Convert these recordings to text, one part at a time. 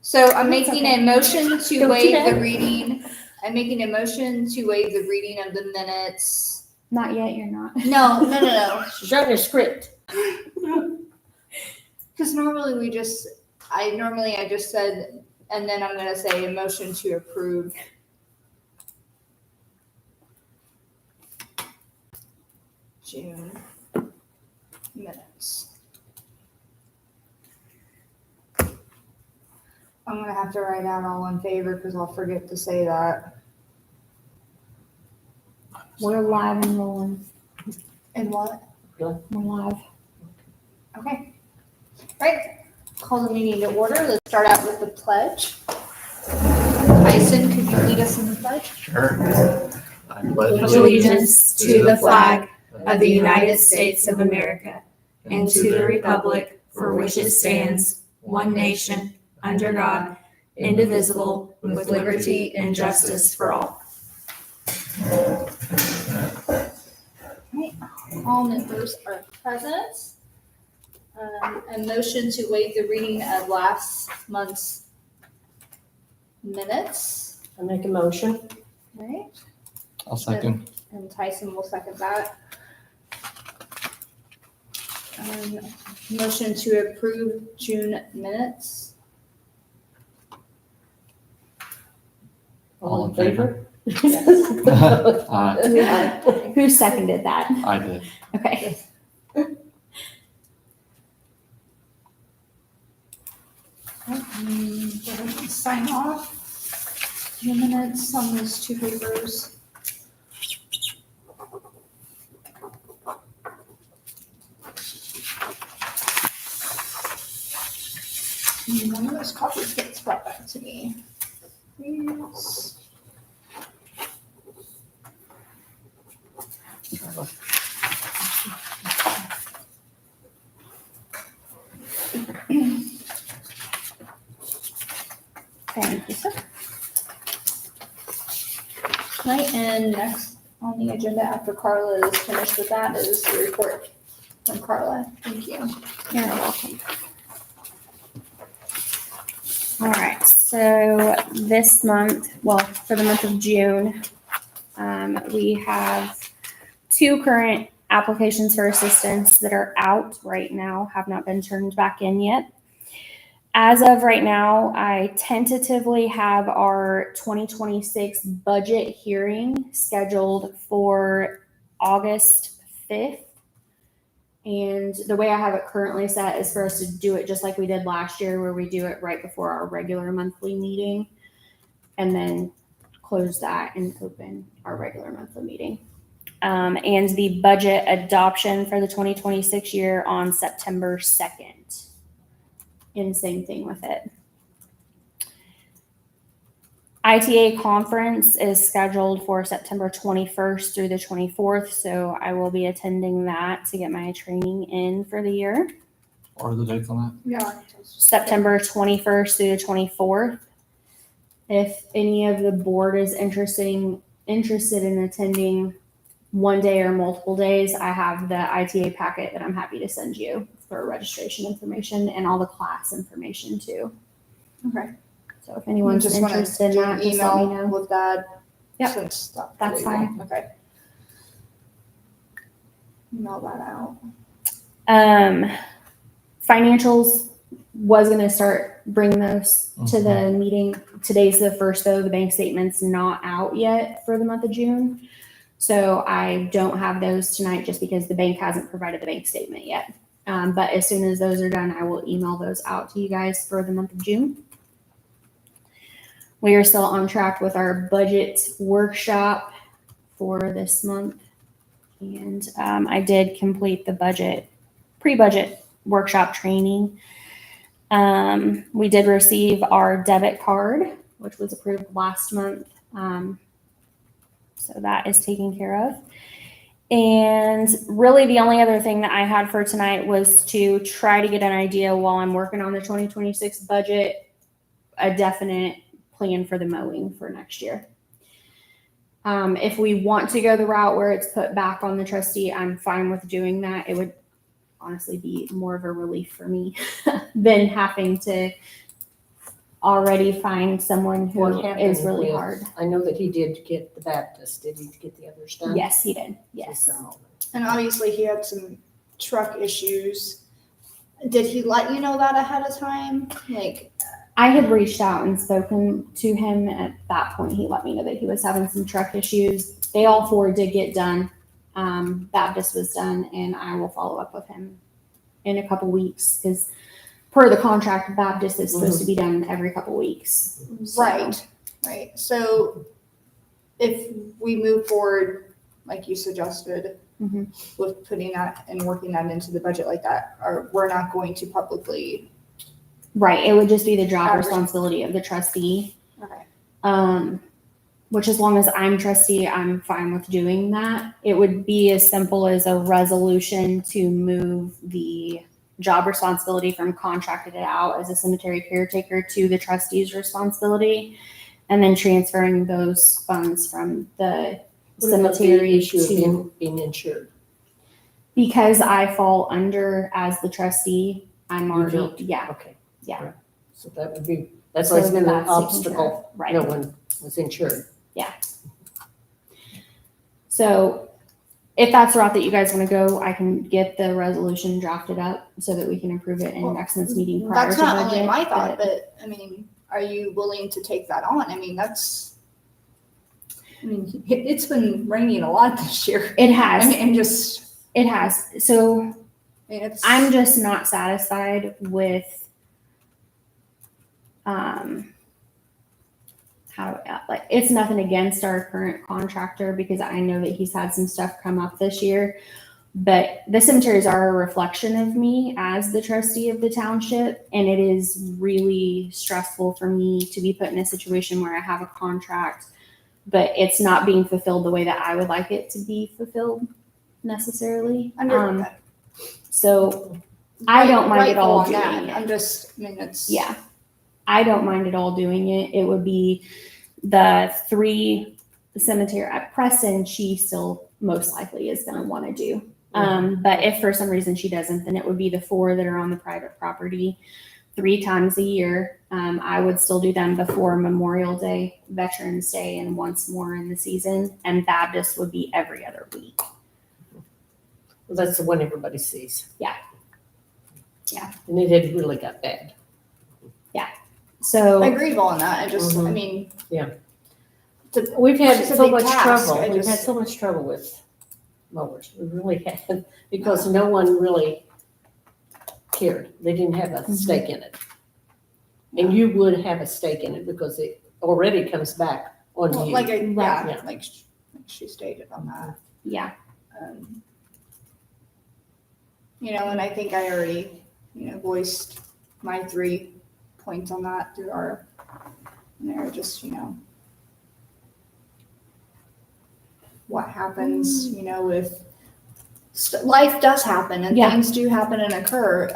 So I'm making a motion to Go waive today. the reading. I'm making a motion to waive the reading of the minutes. Not yet, you're not. No. She's writing a script. Because normally I just said, and then I'm gonna say a motion to approve. June minutes. I'm gonna have to write out all in favor because I'll forget to say that. We're live and rolling. And what? We're live. Okay. Right. Call the meeting to order. Let's start out with the pledge. Tyson, could you lead us in the pledge? Sure. I pledge Allegiance to the flag of the United States of America and to the republic for which it stands, one nation, under God, indivisible, with liberty and justice for all. All members are present. A motion to waive the reading of last month's minutes. I make a motion. All right. I'll second. And Tyson will second that. Motion to approve June minutes. All in favor? Who seconded that? I did. Okay. Sign off the minutes on those two papers. And one of those copies gets brought back to me. Please. Thank you, sir. Right, and next on the agenda after Carla is finished with that is the report from Carla. Thank you. You're welcome. All right, so this month, well, for the month of June, we have 2 current applications for assistance that are out right now, have not been turned back in yet. As of right now, I tentatively have our 2026 budget hearing scheduled for August 5th. And the way I have it currently set is for us to do it just like we did last year, where we do it right before our regular monthly meeting and then close that and open our regular monthly meeting. And the budget adoption for the 2026 year on September 2nd. And same thing with it. ITA conference is scheduled for September 21st through the 24th, so I will be attending that to get my training in for the year. What are the dates on Yeah. September 21st through the 24th. If any of the board is interested in attending one day or multiple days, I have the ITA packet that I'm happy to send you for registration information and all the class information too. Okay. So if anyone's Just wanna interested in do that, an just let me email know. with that. Yep, Since that's legal. fine. Okay. Email that out. Financials was going to start bringing those to the meeting. Today's the first though. The bank statement's not out yet for the month of June. So I don't have those tonight just because the bank hasn't provided the bank statement yet. But as soon as those are done, I will email those out to you guys for the month of June. We are still on track with our budget workshop for this month. And I did complete the pre-budget workshop training. We did receive our debit card, which was approved last month. So that is taken care of. And really the only other thing that I had for tonight was to try to get an idea while I'm working on the 2026 budget, a definite plan for the mowing for next year. If we want to go the route where it's put back on the trustee, I'm fine with doing that. It would honestly be more of a relief for me than having to already find someone who What happened is really with- hard. I know that he did get the Baptist. Did he get the others done? Yes, he did. Yes. Just a moment. And obviously he had some truck issues. Did he let you know that ahead of time? Like, I had reached out and spoken to him. At that point, he let me know that he was having some truck issues. They all four did get done. Baptist was done, and I will follow up with him in a couple weeks because per the contract, Baptist is supposed to be done every couple weeks. So- right. So if we move forward, like you suggested, Mhm. with putting that and working that into the budget like that, or we're not going to publicly. Right. It would just be the job Average. responsibility of the trustee. Okay. Which as long as I'm trustee, I'm fine with doing that. It would be as simple as a resolution to move the job responsibility from contracted it out as a cemetery caretaker to the trustee's responsibility, and then transferring those funds from the What about the cemetery issue of to, him being insured? because I fall under as the trustee, I'm You already, don't? yeah. Okay. Yeah. So that would be, that's So why it's been an that's taken care obstacle. of. Right. No one was insured. So if that's the route that you guys want to go, I can get the resolution drafted up so that we can approve it in Well, next month's meeting prior That's to not budget. only my thought, but I mean, are you willing to take that on? I mean, it's been raining a lot this year. It I has, mean, just, it has. So it's. I'm just not satisfied with, like, it's nothing against our current contractor because I know that he's had some stuff come up this year. But the cemeteries are a reflection of me as the trustee of the township. And it is really stressful for me to be put in a situation where I have a contract, but it's not being fulfilled the way that I would like it to be fulfilled necessarily. So I don't mind at all Rightful on doing that. it. I'm just, I mean, it's. Yeah. I don't mind at all doing it. It would be the 3 cemetery at Preston, she still most likely is going to want to do. But if for some reason she doesn't, then it would be the 4 that are on the private property 3 times a year. I would still do them before Memorial Day, Veterans Day, and once more in the season. And Baptist would be every other week. Well, that's the one everybody sees. Yeah. Yeah. And it had really got bad. So I agree on that. I just, I Mhm. mean. Yeah. It's a- We've had It's a so big much task. trouble. I We've had just- so much trouble with mowers. We really have, because no one really cared. They didn't have a stake in it. And you would have a stake in it because it already comes back on Well, you. like, Yeah. like she stated on that. yeah, And I think I already, voiced my 3 points on that through our, and they're just, what happens, if life does happen and Yeah. things do happen and occur.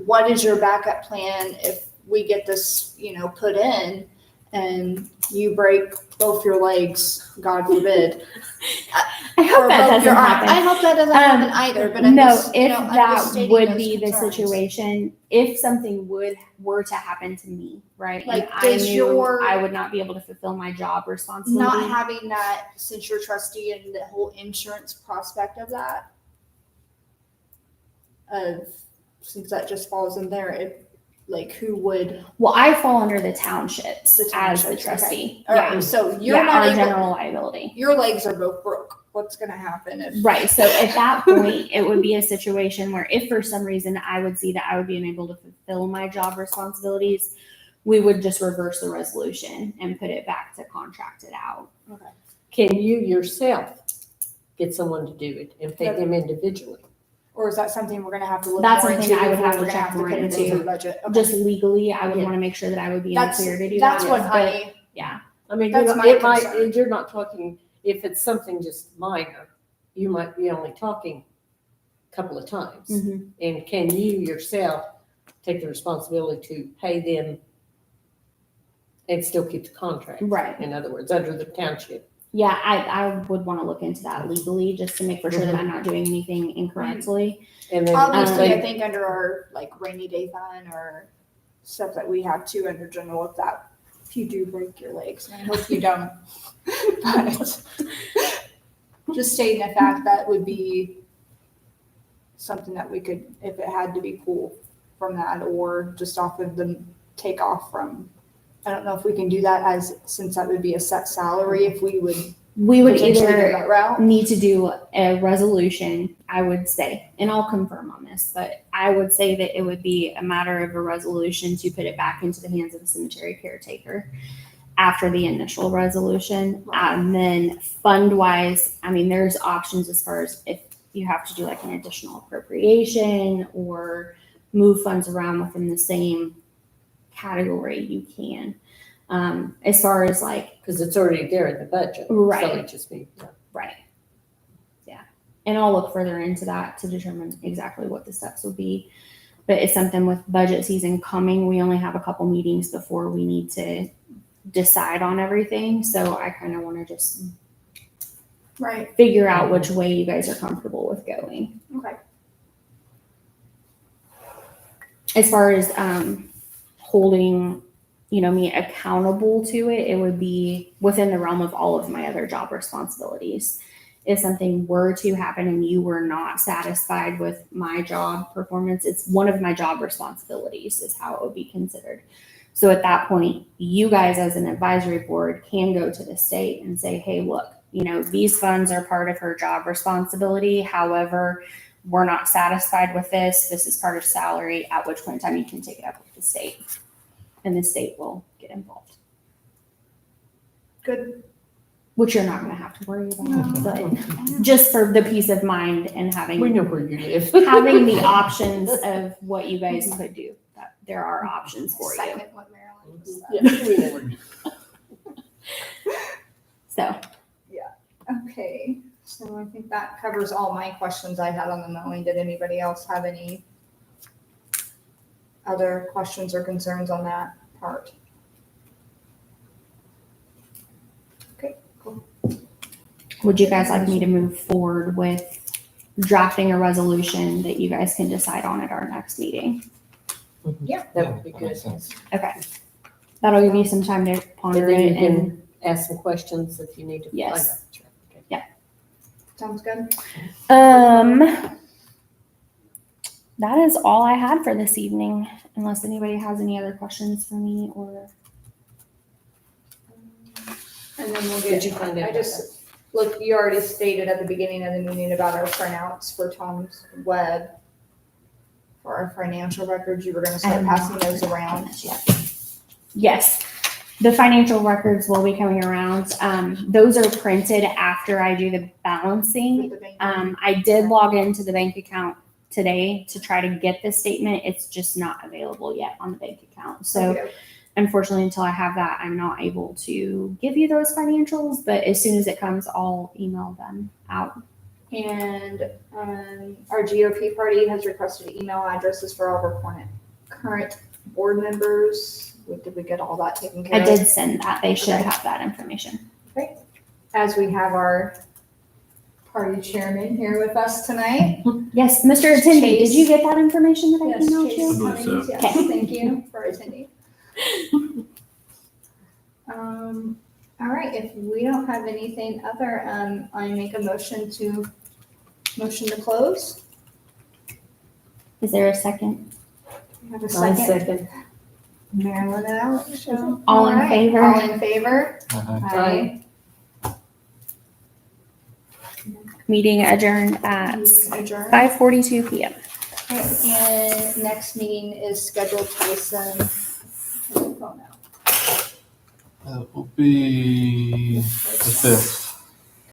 What is your backup plan if we get this, put in and you break both your legs, God forbid? I hope or that both doesn't your arm- happen. I hope that doesn't happen either, but I'm No, just, if I'm just that stating would those be the concerns. situation, if something were to happen to me, right? Like, and I does knew your- I would not be able to fulfill my job responsibility. Not having that, since you're trustee and the whole insurance prospect of that, since that just falls in there, who would? Well, I fall under the townships The as the townships, okay. trustee. All Yeah. right, so you're Yeah, not our able, general liability. your legs are both broke. What's gonna happen if? Right. So at that point, it would be a situation where if for some reason I would see that I would be unable to fulfill my job responsibilities, we would just reverse the resolution and put it back to contract it out. Okay. Can you yourself get someone to do it and pay Yep. them individually? Or is that something we're gonna have to look That's more something into I would before have we're to gonna check have to more put it into. into the budget? Okay. Just legally, I would Yeah. want to make sure that I would be That's, unclear to do that's that. what but I, yeah. I mean, That's my it might, concern. you're not talking, if it's something just minor, you might be only talking a couple of times. Mhm. And can you yourself take the responsibility to pay them and still keep the contract? Right. In other words, under the township. Yeah, I would want to look into that legally just to make for sure that I'm not doing anything incorrectly. And then obviously, I they- think under our rainy day fund or stuff that we have too under general if you do break your legs, and I hope you don't. But just stating the fact that would be something that we could, if it had to be pulled from that, or just off of the takeoff from, I don't know if we can do that since that would be a set salary, if we would potentially go that route. Need to do a resolution, I would say, and I'll confirm on this, but I would say that it would be a matter of a resolution to put it back into the hands of the cemetery caretaker after the initial resolution. And then fund wise, I mean, there's options as far as if you have to do like an additional appropriation or move funds around within the same category, you can. As far as like, Because it's already there in the budget. Right. So it just be, right. Yeah. And I'll look further into that to determine exactly what the steps will be. But it's something with budget season coming. We only have a couple meetings before we need to decide on everything. So I kind of want to just figure out which way you guys are comfortable with going. Okay. As far as holding, me accountable to it, it would be within the realm of all of my other job responsibilities. If something were to happen and you were not satisfied with my job performance, it's one of my job responsibilities is how it would be considered. So at that point, you guys as an advisory board can go to the state and say, hey, look, these funds are part of her job responsibility. However, we're not satisfied with this. This is part of salary, at which point in time you can take it up with the state. And the state will get involved. Good. Which you're not going to have to worry about, but just for the peace of mind and having we know where you live. having the options of what you guys could do. That there are options for you. Second what Marilyn just said. Yeah, we know where you live. So Okay, so I think that covers all my questions I had on the mowing. Did anybody else have any other questions or concerns on that part? Okay, cool. would you guys like me to move forward with drafting a resolution that you guys can decide on at our next meeting? Yeah. That would be That good. makes sense. Okay. That'll give you some time to And ponder then you it and can ask some questions if you need to. Yes. Okay. Sounds good. that is all I had for this evening, unless anybody has any other questions for me or And then we'll Did get, you find out? look, you already stated at the beginning of the meeting about our printouts for Tom's web. For our financial records, you were gonna start passing those around. Yes, the financial records will be coming around. Those are printed after I do the balancing. With the bank. I did log into the bank account today to try to get the statement. It's just not available yet on the bank account. So Okay. unfortunately, until I have that, I'm not able to give you those financials, but as soon as it comes, I'll email them out. And our GOP party has requested email addresses for all of our current board members. Did we get all that taken care I of? did send that. They should Okay. have that information. As we have our party chairman here with us tonight. Yes, Mr. Attendee, did Chase. you get that information that I Yes, emailed Chase you? Cummings, so. yes, Okay. thank you for attending. All right, if we don't have anything other, I make a motion to close. Is there a second? We have a One second. second. Marilyn and Alex. so- All in right, favor? All in favor? Aye. Meeting adjourned at Adjourn. 5:42 p.m. And next meeting is scheduled to send. That will be the 5th.